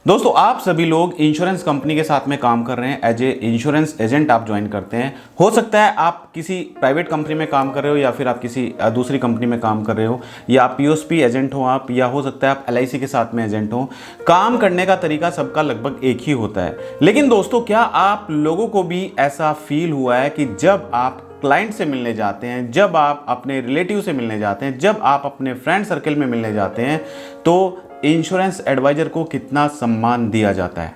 दोस्तों, आप सभी लोग इंश्योरेंस कंपनी के साथ में काम कर रहे हैं। एज ए इंश्योरेंस एजेंट आप ज्वाइन करते हैं। हो सकता है आप किसी प्राइवेट कंपनी में काम कर रहे हो या फिर आप किसी दूसरी कंपनी में काम कर रहे हो, या आप पीओएसपी एजेंट हो आप, या हो सकता है आप एलआईसी के साथ में एजेंट हो। काम करने का तरीका सबका लगभग एक ही होता है। लेकिन दोस्तों, क्या आप लोगों को भी ऐसा फील हुआ है कि जब आप क्लाइंट से मिलने जाते हैं, जब आप अपने रिलेटिव से मिलने जाते हैं, जब आप अपने फ्रेंड सर्कल में मिलने जाते हैं, तो इंश्योरेंस एडवाइजर को कितना सम्मान दिया जाता है?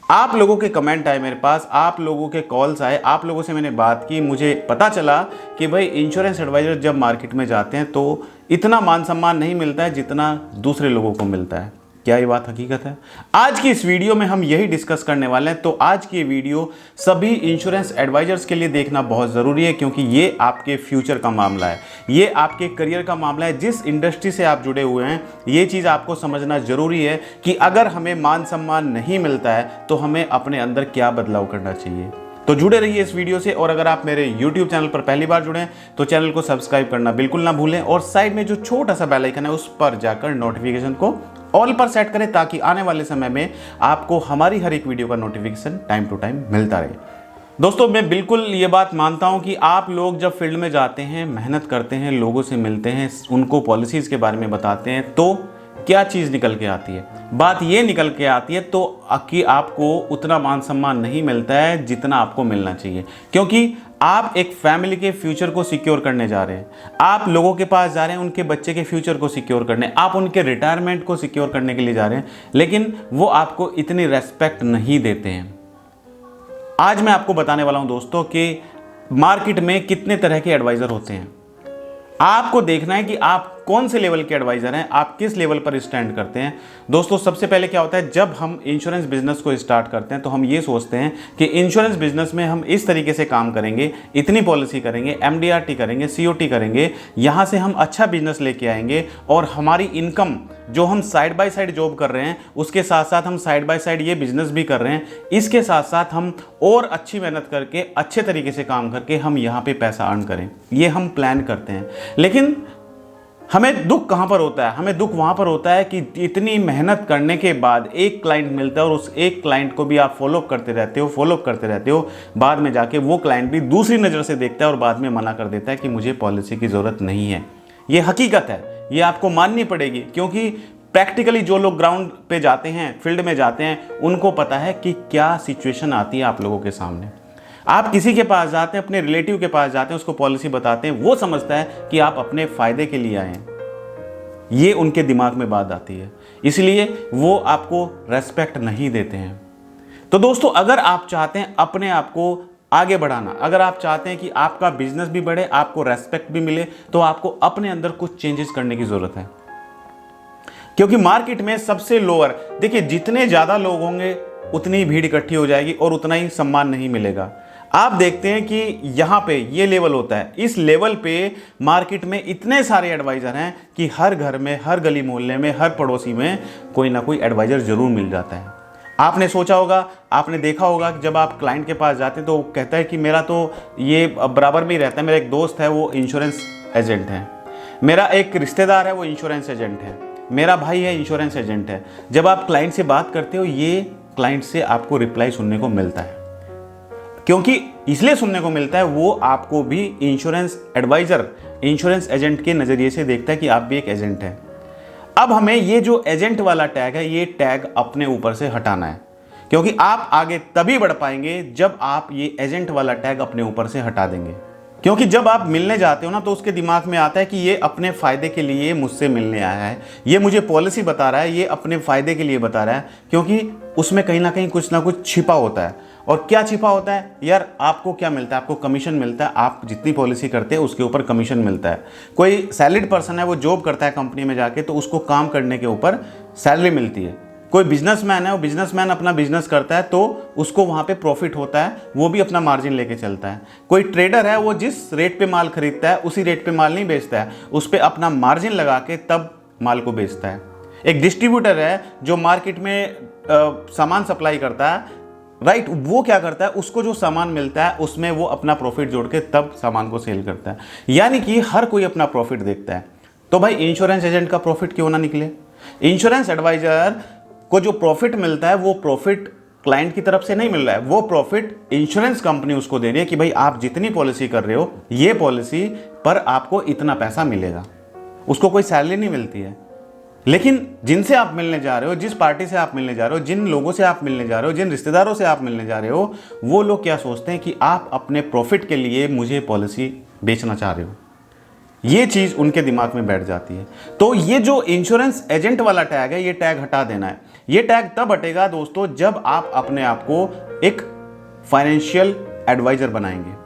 आप लोगों के कमेंट आए मेरे पास, आप लोगों के कॉल्स आए, आप लोगों से मैंने बात की, मुझे पता चला कि भाई इंश्योरेंस एडवाइजर जब मार्केट में जाते हैं तो इतना मान सम्मान नहीं मिलता है जितना दूसरे लोगों को मिलता है। क्या ये बात हकीकत है? आज की इस वीडियो में हम यही डिस्कस करने वाले हैं। तो आज की ये वीडियो सभी इंश्योरेंस एडवाइजर्स के लिए देखना बहुत ज़रूरी है, क्योंकि ये आपके फ्यूचर का मामला है, ये आपके करियर का मामला है। जिस इंडस्ट्री से आप जुड़े हुए हैं, ये चीज़ आपको समझना ज़रूरी है कि अगर हमें मान सम्मान नहीं मिलता है तो हमें अपने अंदर क्या बदलाव करना चाहिए। तो जुड़े रहिए इस वीडियो से। और अगर आप मेरे YouTube चैनल पर पहली बार जुड़े हैं तो चैनल को सब्सक्राइब करना बिल्कुल ना भूलें, और साइड में जो छोटा सा बेल आइकन है उस पर जाकर नोटिफिकेशन को ऑल पर सेट करें, ताकि आने वाले समय में आपको हमारी हर एक वीडियो का नोटिफिकेशन टाइम टू टाइम मिलता रहे। दोस्तों, मैं बिल्कुल ये बात मानता हूँ कि आप लोग जब फील्ड में जाते हैं, मेहनत करते हैं, लोगों से मिलते हैं, उनको पॉलिसीज़ के बारे में बताते हैं, तो क्या चीज़ निकल के आती है? बात ये निकल के आती है तो कि आपको उतना मान सम्मान नहीं मिलता है जितना आपको मिलना चाहिए, क्योंकि आप एक फैमिली के फ्यूचर को सिक्योर करने जा रहे हैं। आप लोगों के पास जा रहे हैं उनके बच्चे के फ्यूचर को सिक्योर करने, आप उनके रिटायरमेंट को सिक्योर करने के लिए जा रहे हैं, लेकिन वो आपको इतनी रेस्पेक्ट नहीं देते हैं। आज मैं आपको बताने वाला हूं दोस्तों कि मार्केट में कितने तरह के एडवाइज़र होते हैं। आपको देखना है कि आप कौन से लेवल के एडवाइज़र हैं, आप किस लेवल पर स्टैंड करते हैं। दोस्तों, सबसे पहले क्या होता है, जब हम इंश्योरेंस बिजनेस को स्टार्ट करते हैं तो हम ये सोचते हैं कि इंश्योरेंस बिजनेस में हम इस तरीके से काम करेंगे, इतनी पॉलिसी करेंगे, एमडीआरटी करेंगे, सीओटी करेंगे, यहाँ से हम अच्छा बिजनेस लेके आएंगे, और हमारी इनकम जो हम साइड बाय साइड जॉब कर रहे हैं उसके साथ साथ हम साइड बाय साइड ये बिजनेस भी कर रहे हैं, इसके साथ साथ हम और अच्छी मेहनत करके अच्छे तरीके से काम करके हम यहाँ पे पैसा अर्न करें, ये हम प्लान करते हैं। लेकिन हमें दुख कहाँ पर होता है? हमें दुख वहाँ पर होता है कि इतनी मेहनत करने के बाद एक क्लाइंट मिलता है और उस एक क्लाइंट को भी आप फॉलोअप करते रहते हो, बाद में जाके वो क्लाइंट भी दूसरी नज़र से देखता है और बाद में मना कर देता है कि मुझे पॉलिसी की ज़रूरत नहीं है। ये हकीकत है, ये आपको माननी पड़ेगी, क्योंकि प्रैक्टिकली जो लोग ग्राउंड पे जाते हैं, फील्ड में जाते हैं, उनको पता है कि क्या सिचुएशन आती है आप लोगों के सामने। आप किसी के पास जाते हैं, अपने रिलेटिव के पास जाते हैं, उसको पॉलिसी बताते हैं, वो समझता है कि आप अपने फ़ायदे के लिए आए हैं। ये उनके दिमाग में बात आती है, इसलिए वो आपको रेस्पेक्ट नहीं देते हैं। तो दोस्तों, अगर आप चाहते हैं अपने आप को आगे बढ़ाना, अगर आप चाहते हैं कि आपका बिजनेस भी बढ़े, आपको रेस्पेक्ट भी मिले, तो आपको अपने अंदर कुछ चेंजेस करने की ज़रूरत है। क्योंकि मार्केट में सबसे लोअर, देखिए, जितने ज़्यादा लोग होंगे उतनी ही भीड़ इकट्ठी हो जाएगी और उतना ही सम्मान नहीं मिलेगा। आप देखते हैं कि यहाँ पे ये लेवल होता है, इस लेवल पे मार्केट में इतने सारे एडवाइज़र हैं कि हर घर में, हर गली मोहल्ले में, हर पड़ोसी में कोई ना कोई एडवाइज़र ज़रूर मिल जाता है। आपने सोचा होगा, आपने देखा होगा कि जब आप क्लाइंट के पास जाते हैं तो वो कहता है कि मेरा तो ये बराबर में ही रहता है, मेरा एक दोस्त है वो इंश्योरेंस एजेंट है, मेरा एक रिश्तेदार है वो इंश्योरेंस एजेंट है, मेरा भाई है इंश्योरेंस एजेंट है। जब आप क्लाइंट से बात करते हो, ये क्लाइंट से आपको रिप्लाई सुनने को मिलता है, क्योंकि इसलिए सुनने को मिलता है वो आपको भी इंश्योरेंस एडवाइज़र, इंश्योरेंस एजेंट के नज़रिए से देखता है कि आप भी एक एजेंट हैं। अब हमें ये जो एजेंट वाला टैग है, ये टैग अपने ऊपर से हटाना है, क्योंकि आप आगे तभी बढ़ पाएंगे जब आप ये एजेंट वाला टैग अपने ऊपर से हटा देंगे। क्योंकि जब आप मिलने जाते हो ना, तो उसके दिमाग में आता है कि ये अपने फ़ायदे के लिए मुझसे मिलने आया है, ये मुझे पॉलिसी बता रहा है, ये अपने फ़ायदे के लिए बता रहा है, क्योंकि उसमें कहीं ना कुछ छिपा होता है। और क्या छिपा होता है यार? आपको क्या मिलता है? आपको कमीशन मिलता है। आप जितनी पॉलिसी करते हैं उसके ऊपर कमीशन मिलता है। कोई सैलरीड पर्सन है, वो जॉब करता है कंपनी में जाके, तो उसको काम करने के ऊपर सैलरी मिलती है। कोई बिजनेसमैन है, वो बिजनेसमैन अपना बिजनेस करता है तो उसको वहाँ पे प्रॉफिट होता है, वो भी अपना मार्जिन लेके चलता है। कोई ट्रेडर है, वो जिस रेट पे माल खरीदता है उसी रेट पे माल नहीं बेचता है, उस पर अपना मार्जिन लगा के तब माल को बेचता है। एक डिस्ट्रीब्यूटर है जो मार्केट में सामान सप्लाई करता है, राइट, वो क्या करता है, उसको जो सामान मिलता है उसमें वो अपना प्रॉफिट जोड़ के तब सामान को सेल करता है। यानी कि हर कोई अपना प्रॉफिट देखता है। तो भाई इंश्योरेंस एजेंट का प्रॉफिट क्यों ना निकले? इंश्योरेंस एडवाइजर को जो प्रॉफिट मिलता है वो प्रॉफिट क्लाइंट की तरफ से नहीं मिल रहा है, वो प्रॉफिट इंश्योरेंस कंपनी उसको दे रही है कि भाई आप जितनी पॉलिसी कर रहे हो ये पॉलिसी पर आपको इतना पैसा मिलेगा। उसको कोई सैलरी नहीं मिलती है। लेकिन जिनसे आप मिलने जा रहे हो, जिस पार्टी से आप मिलने जा रहे हो, जिन लोगों से आप मिलने जा रहे हो, जिन रिश्तेदारों से आप मिलने जा रहे हो, वो लोग क्या सोचते हैं कि आप अपने प्रॉफिट के लिए मुझे पॉलिसी बेचना चाह रहे हो। ये चीज़ उनके दिमाग में बैठ जाती है। तो ये जो इंश्योरेंस एजेंट वाला टैग है, ये टैग हटा देना है। ये टैग तब हटेगा दोस्तों जब आप अपने आप को एक फाइनेंशियल एडवाइजर बनाएंगे।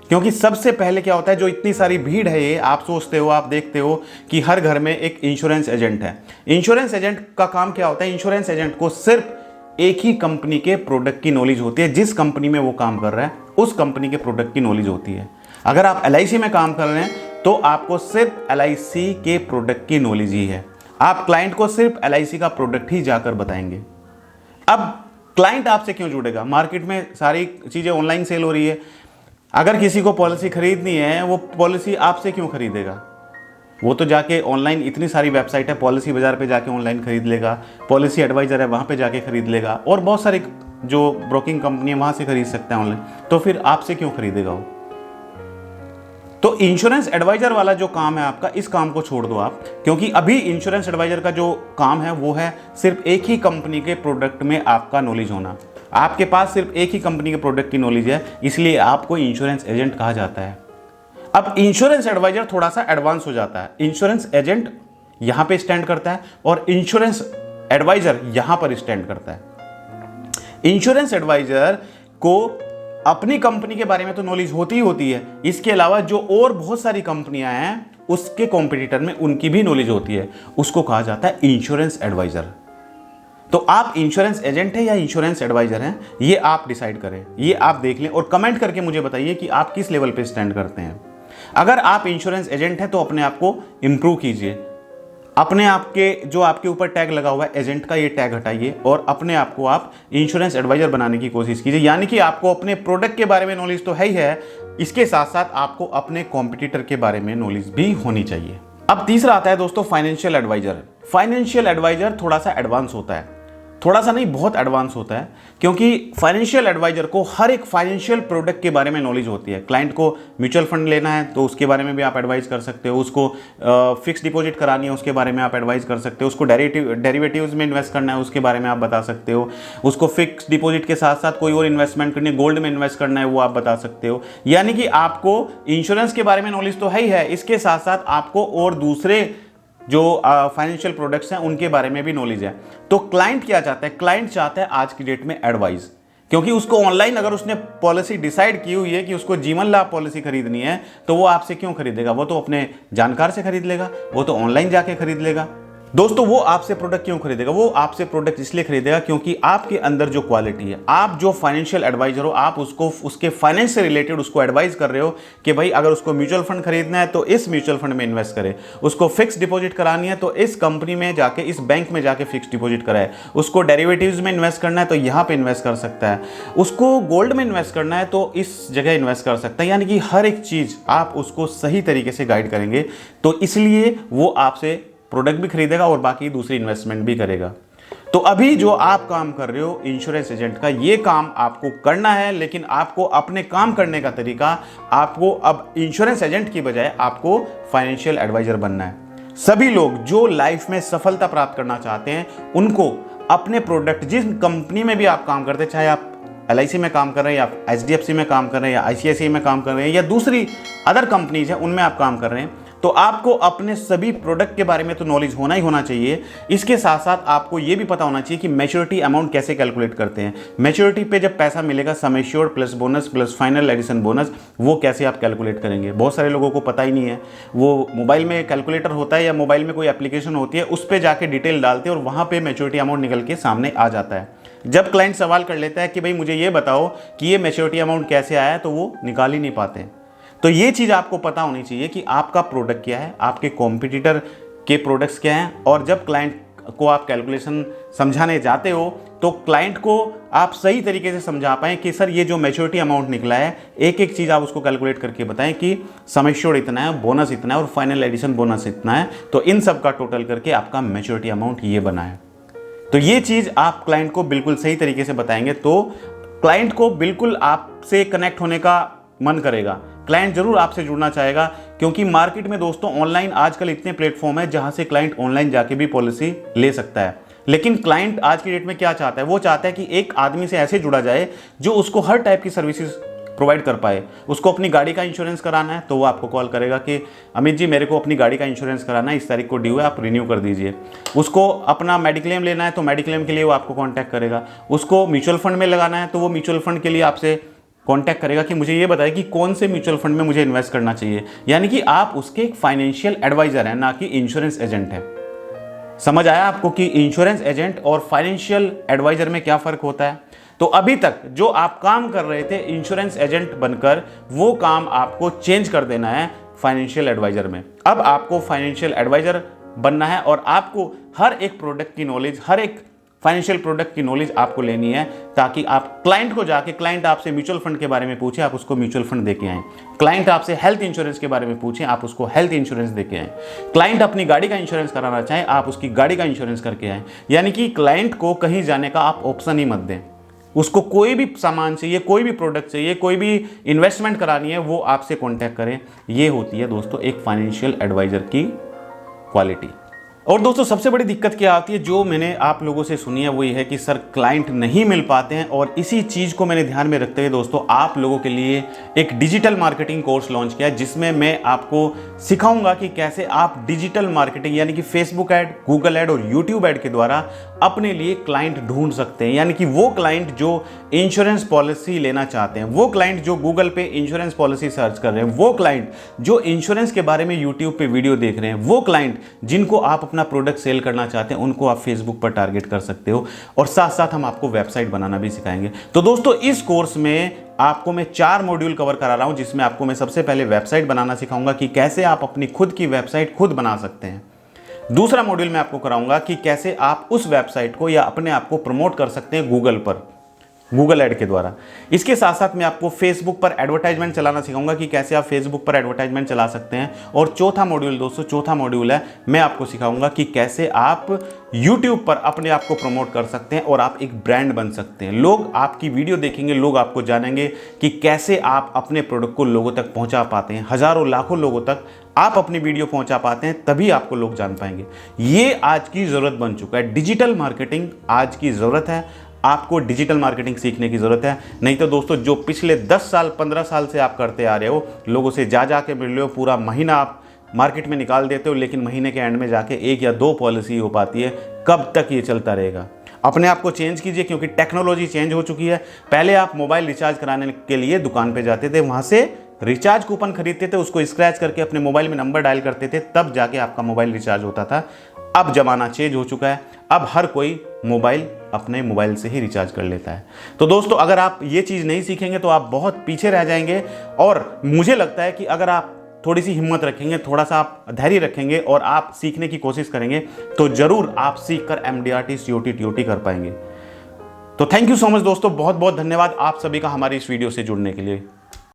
क्योंकि सबसे पहले क्या होता है, जो इतनी सारी भीड़ है, ये आप सोचते हो, आप देखते हो कि हर घर में एक इंश्योरेंस एजेंट है। इंश्योरेंस एजेंट का काम क्या होता है, इंश्योरेंस एजेंट को सिर्फ एक ही कंपनी के प्रोडक्ट की नॉलेज होती है। जिस कंपनी में वो काम कर रहा है उस कंपनी के प्रोडक्ट की नॉलेज होती है। अगर आप LIC में काम कर रहे हैं तो आपको सिर्फ LIC के प्रोडक्ट की नॉलेज ही है। आप क्लाइंट को सिर्फ LIC का प्रोडक्ट ही जाकर बताएंगे। अब क्लाइंट आपसे क्यों जुड़ेगा? मार्केट में सारी चीज़ें ऑनलाइन सेल हो रही है। अगर किसी को पॉलिसी खरीदनी है, वो पॉलिसी आपसे क्यों खरीदेगा? वो तो जाके ऑनलाइन, इतनी सारी वेबसाइट है, पॉलिसी बाजार पे जाके ऑनलाइन खरीद लेगा, पॉलिसी एडवाइजर है वहाँ पे जाके खरीद लेगा, और बहुत सारी जो ब्रोकिंग कंपनी है वहाँ से खरीद सकता है ऑनलाइन। तो फिर आपसे क्यों खरीदेगा वो? तो इंश्योरेंस एडवाइजर वाला जो काम है आपका, इस काम को छोड़ दो आप। क्योंकि अभी इंश्योरेंस एडवाइजर का जो काम है वो है सिर्फ एक ही कंपनी के प्रोडक्ट में आपका नॉलेज होना। आपके पास सिर्फ एक ही कंपनी के प्रोडक्ट की नॉलेज है, इसलिए आपको इंश्योरेंस एजेंट कहा जाता है। अब इंश्योरेंस एडवाइजर थोड़ा सा एडवांस हो जाता है। इंश्योरेंस एजेंट यहां पे स्टैंड करता है और इंश्योरेंस एडवाइजर यहां पर स्टैंड करता है। इंश्योरेंस एडवाइजर को अपनी कंपनी के बारे में तो नॉलेज होती ही होती है, इसके अलावा जो और बहुत सारी कंपनियां हैं उसके कॉम्पिटिटर में उनकी भी नॉलेज होती है, उसको कहा जाता है इंश्योरेंस एडवाइजर। तो आप इंश्योरेंस एजेंट है या इंश्योरेंस एडवाइजर हैं, ये आप डिसाइड करें, ये आप देख लें और कमेंट करके मुझे बताइए कि आप किस लेवल पे स्टैंड करते हैं। अगर आप इंश्योरेंस एजेंट हैं तो अपने आप को इंप्रूव कीजिए। अपने आप के जो आपके ऊपर टैग लगा हुआ है एजेंट का, ये टैग हटाइए और अपने आप को आप इंश्योरेंस एडवाइजर बनाने की कोशिश कीजिए। यानी कि आपको अपने प्रोडक्ट के बारे में नॉलेज तो है ही है, इसके साथ साथ आपको अपने कॉम्पिटिटर के बारे में नॉलेज भी होनी चाहिए। अब तीसरा आता है दोस्तों फाइनेंशियल एडवाइजर। फाइनेंशियल एडवाइजर थोड़ा सा एडवांस होता है, थोड़ा सा नहीं, बहुत एडवांस होता है। क्योंकि फाइनेंशियल एडवाइजर को हर एक फाइनेंशियल प्रोडक्ट के बारे में नॉलेज होती है। क्लाइंट को म्यूचुअल फंड लेना है तो उसके बारे में भी आप एडवाइस कर सकते हो, उसको फिक्स डिपॉजिट करानी है उसके बारे में आप एडवाइस कर सकते हो, उसको डेरिवेटिव्स में इन्वेस्ट करना है उसके बारे में आप बता सकते हो, उसको फिक्स डिपॉजिट के साथ साथ कोई और इन्वेस्टमेंट करनी है, गोल्ड में इन्वेस्ट करना है, वो आप बता सकते हो। यानी कि आपको इंश्योरेंस के बारे में नॉलेज तो है ही है, इसके साथ साथ आपको और दूसरे जो फाइनेंशियल प्रोडक्ट्स हैं उनके बारे में भी नॉलेज है। तो क्लाइंट क्या चाहता है? क्लाइंट चाहता है आज की डेट में एडवाइस। क्योंकि उसको ऑनलाइन अगर उसने पॉलिसी डिसाइड की हुई है कि उसको जीवन लाभ पॉलिसी खरीदनी है तो वो आपसे क्यों खरीदेगा? वो तो अपने जानकार से खरीद लेगा, वो तो ऑनलाइन जाके खरीद लेगा। दोस्तों वो आपसे प्रोडक्ट क्यों खरीदेगा? वो आपसे प्रोडक्ट इसलिए खरीदेगा क्योंकि आपके अंदर जो क्वालिटी है, आप जो फाइनेंशियल एडवाइजर हो, आप उसको उसके फाइनेंस से रिलेटेड उसको एडवाइस कर रहे हो कि भाई अगर उसको म्यूचुअल फंड खरीदना है तो इस म्यूचुअल फंड में इन्वेस्ट करे, उसको फिक्स डिपॉजिट करानी है तो इस कंपनी में जाके, इस बैंक में जाके फिक्स डिपॉजिट कराए, उसको डेरिवेटिव्स में इन्वेस्ट करना है तो यहाँ पे इन्वेस्ट कर सकता है, उसको गोल्ड में इन्वेस्ट करना है तो इस जगह इन्वेस्ट कर सकता है। यानी कि हर एक चीज़ आप उसको सही तरीके से गाइड करेंगे, तो इसलिए वो आपसे प्रोडक्ट भी खरीदेगा और बाकी दूसरी इन्वेस्टमेंट भी करेगा। तो अभी जो आप काम कर रहे हो इंश्योरेंस एजेंट का, ये काम आपको करना है, लेकिन आपको अपने काम करने का तरीका, आपको अब इंश्योरेंस एजेंट की बजाय आपको फाइनेंशियल एडवाइजर बनना है। सभी लोग जो लाइफ में सफलता प्राप्त करना चाहते हैं उनको अपने प्रोडक्ट, जिस कंपनी में भी आप काम करते हैं, चाहे आप LIC में काम कर रहे हैं या HDFC में काम कर रहे हैं या ICICI में काम कर रहे हैं या दूसरी अदर कंपनीज हैं उनमें आप काम कर रहे हैं, तो आपको अपने सभी प्रोडक्ट के बारे में तो नॉलेज होना ही होना चाहिए। इसके साथ साथ आपको ये भी पता होना चाहिए कि मैच्योरिटी अमाउंट कैसे कैलकुलेट करते हैं। मैच्योरिटी पे जब पैसा मिलेगा, sum assured plus bonus plus final addition bonus, वो कैसे आप कैलकुलेट करेंगे? बहुत सारे लोगों को पता ही नहीं है। वो मोबाइल में कैलकुलेटर होता है या मोबाइल में कोई एप्लीकेशन होती है, उस पर जाके डिटेल डालते हैं और वहाँ पर मैच्योरिटी अमाउंट निकल के सामने आ जाता है। जब क्लाइंट सवाल कर लेता है कि भाई मुझे ये बताओ कि ये मैच्योरिटी अमाउंट कैसे आया है, तो वो निकाल ही नहीं पाते। तो ये चीज़ आपको पता होनी चाहिए कि आपका प्रोडक्ट क्या है, आपके कॉम्पिटिटर के प्रोडक्ट्स क्या हैं। और जब क्लाइंट को आप कैलकुलेशन समझाने जाते हो तो क्लाइंट को आप सही तरीके से समझा पाएँ कि सर ये जो मैच्योरिटी अमाउंट निकला है, एक एक चीज़ आप उसको कैलकुलेट करके बताएं कि सम एश्योर्ड इतना है, बोनस इतना है और फाइनल एडिशन बोनस इतना है, तो इन सब का टोटल करके आपका मैच्योरिटी अमाउंट ये बना है। तो ये चीज़ आप क्लाइंट को बिल्कुल सही तरीके से बताएंगे तो क्लाइंट को बिल्कुल आपसे कनेक्ट होने का मन करेगा, क्लाइंट जरूर आपसे जुड़ना चाहेगा। क्योंकि मार्केट में दोस्तों ऑनलाइन आजकल इतने प्लेटफॉर्म है जहां से क्लाइंट ऑनलाइन जाके भी पॉलिसी ले सकता है। लेकिन क्लाइंट आज की डेट में क्या चाहता है, वो चाहता है कि एक आदमी से ऐसे जुड़ा जाए जो उसको हर टाइप की सर्विसेज प्रोवाइड कर पाए। उसको अपनी गाड़ी का इंश्योरेंस कराना है तो वो आपको कॉल करेगा कि अमित जी मेरे को अपनी गाड़ी का इंश्योरेंस कराना है, इस तारीख को ड्यू है, आप रिन्यू कर दीजिए। उसको अपना मेडिक्लेम लेना है तो मेडिक्लेम के लिए वो आपको कांटेक्ट करेगा। उसको म्यूचुअल फंड में लगाना है तो वो म्यूचुअल फंड के लिए आपसे कांटेक्ट करेगा कि मुझे ये बताए कि कौन से म्यूचुअल फंड में मुझे इन्वेस्ट करना चाहिए। यानी कि आप उसके एक फाइनेंशियल एडवाइजर हैं, ना कि इंश्योरेंस एजेंट है। समझ आया आपको कि इंश्योरेंस एजेंट और फाइनेंशियल एडवाइजर में क्या फर्क होता है? तो अभी तक जो आप काम कर रहे थे इंश्योरेंस एजेंट बनकर, वो काम आपको चेंज कर देना है फाइनेंशियल एडवाइजर में। अब आपको फाइनेंशियल एडवाइजर बनना है और आपको हर एक प्रोडक्ट की नॉलेज, हर एक फाइनेंशियल प्रोडक्ट की नॉलेज आपको लेनी है, ताकि आप क्लाइंट को जाके, क्लाइंट आपसे म्यूचुअल फंड के बारे में पूछे, आप उसको म्यूचुअल फंड देके आएं। क्लाइंट आपसे हेल्थ इंश्योरेंस के बारे में पूछे, आप उसको हेल्थ इंश्योरेंस देके आएं। क्लाइंट अपनी गाड़ी का इंश्योरेंस कराना चाहें, आप उसकी गाड़ी का इंश्योरेंस करके आएं। यानी कि क्लाइंट को कहीं जाने का आप ऑप्शन ही मत दें। उसको कोई भी सामान चाहिए, कोई भी प्रोडक्ट चाहिए, कोई भी इन्वेस्टमेंट करानी है, वो आपसे कॉन्टैक्ट करें। ये होती है दोस्तों एक फाइनेंशियल एडवाइजर की क्वालिटी। और दोस्तों सबसे बड़ी दिक्कत क्या आती है जो मैंने आप लोगों से सुनी है, वो ये है कि सर क्लाइंट नहीं मिल पाते हैं। और इसी चीज़ को मैंने ध्यान में रखते हुए दोस्तों आप लोगों के लिए एक डिजिटल मार्केटिंग कोर्स लॉन्च किया है, जिसमें मैं आपको सिखाऊंगा कि कैसे आप डिजिटल मार्केटिंग यानी कि फेसबुक ऐड, गूगल ऐड और यूट्यूब ऐड के द्वारा अपने लिए क्लाइंट ढूंढ सकते हैं। यानी कि वो क्लाइंट जो इंश्योरेंस पॉलिसी लेना चाहते हैं, वो क्लाइंट जो गूगल पे इंश्योरेंस पॉलिसी सर्च कर रहे हैं, वो क्लाइंट जो इंश्योरेंस के बारे में यूट्यूब पे वीडियो देख रहे हैं, वो क्लाइंट जिनको आप अपना प्रोडक्ट सेल करना चाहते हैं, उनको आप फेसबुक पर टारगेट कर सकते हो। और साथ साथ हम आपको वेबसाइट बनाना भी सिखाएंगे। तो दोस्तों इस कोर्स में आपको मैं 4 मॉड्यूल कवर करा रहा हूं, जिसमें आपको मैं सबसे पहले वेबसाइट बनाना सिखाऊंगा कि कैसे आप अपनी खुद की वेबसाइट खुद बना सकते हैं। दूसरा मॉड्यूल मैं आपको कराऊंगा कि कैसे आप उस वेबसाइट को या अपने आप को प्रमोट कर सकते हैं गूगल पर, गूगल ऐड के द्वारा। इसके साथ साथ मैं आपको फेसबुक पर एडवर्टाइजमेंट चलाना सिखाऊंगा कि कैसे आप फेसबुक पर एडवर्टाइजमेंट चला सकते हैं। और चौथा मॉड्यूल दोस्तों, चौथा मॉड्यूल है, मैं आपको सिखाऊंगा कि कैसे आप यूट्यूब पर अपने आप को प्रमोट कर सकते हैं और आप एक ब्रांड बन सकते हैं। लोग आपकी वीडियो देखेंगे, लोग आपको जानेंगे कि कैसे आप अपने प्रोडक्ट को लोगों तक पहुंचा पाते हैं। हजारों लाखों लोगों तक आप अपनी वीडियो पहुंचा पाते हैं, तभी आपको लोग जान पाएंगे। ये आज की जरूरत बन चुका है। डिजिटल मार्केटिंग आज की जरूरत है। आपको डिजिटल मार्केटिंग सीखने की जरूरत है। नहीं तो दोस्तों जो पिछले 10 साल 15 साल से आप करते आ रहे हो, लोगों से जा के मिल रहे हो, पूरा महीना आप मार्केट में निकाल देते हो, लेकिन महीने के एंड में जाके 1 या 2 पॉलिसी हो पाती है। कब तक ये चलता रहेगा? अपने आप को चेंज कीजिए, क्योंकि टेक्नोलॉजी चेंज हो चुकी है। पहले आप मोबाइल रिचार्ज कराने के लिए दुकान पे जाते थे, वहां से रिचार्ज कूपन खरीदते थे, उसको स्क्रैच करके अपने मोबाइल में नंबर डायल करते थे, तब जाके आपका मोबाइल रिचार्ज होता था। अब जमाना चेंज हो चुका है। अब हर कोई मोबाइल अपने मोबाइल से ही रिचार्ज कर लेता है। तो दोस्तों अगर आप ये चीज़ नहीं सीखेंगे तो आप बहुत पीछे रह जाएंगे। और मुझे लगता है कि अगर आप थोड़ी सी हिम्मत रखेंगे, थोड़ा सा आप धैर्य रखेंगे और आप सीखने की कोशिश करेंगे, तो जरूर आप सीख कर MDRT, COT, TOT कर पाएंगे। तो थैंक यू सो मच दोस्तों, बहुत बहुत धन्यवाद आप सभी का हमारी इस वीडियो से जुड़ने के लिए।